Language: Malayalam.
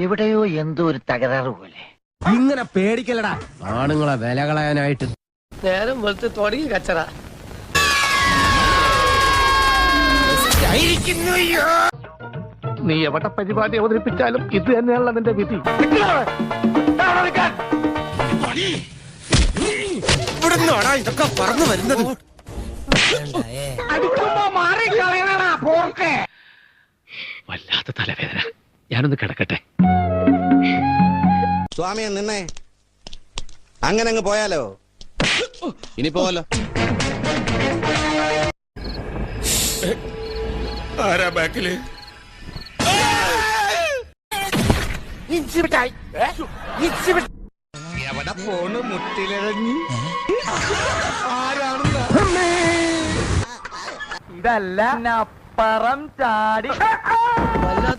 എവിടെയോ എന്തോ ഒരു തകരാറ് പോലെ. ഇങ്ങനെ പേടിക്കലടാ ആണുങ്ങളെ വില കളയാനായിട്ട്. നേരം വെളുത്ത് തുടങ്ങി കച്ചറ. നീ എവിടെ പരിപാടി അവതരിപ്പിച്ചാലും ഇത് തന്നെയാണല്ലോ നിന്റെ വിധി. ഇതൊക്കെ പറന്നു വരുന്നത്. വല്ലാത്ത തലവേദന. ഞാനൊന്ന് കിടക്കട്ടെ. സ്വാമിയെ നിന്നെ അങ്ങനെ അങ്ങ് പോയാലോ? ഇനി പോവല്ലോ. ആരാ ബാക്കില്? എവിടെ പോണ് മുട്ടിലിഴഞ്ഞ്? ഇതല്ല അപ്പറം ചാടി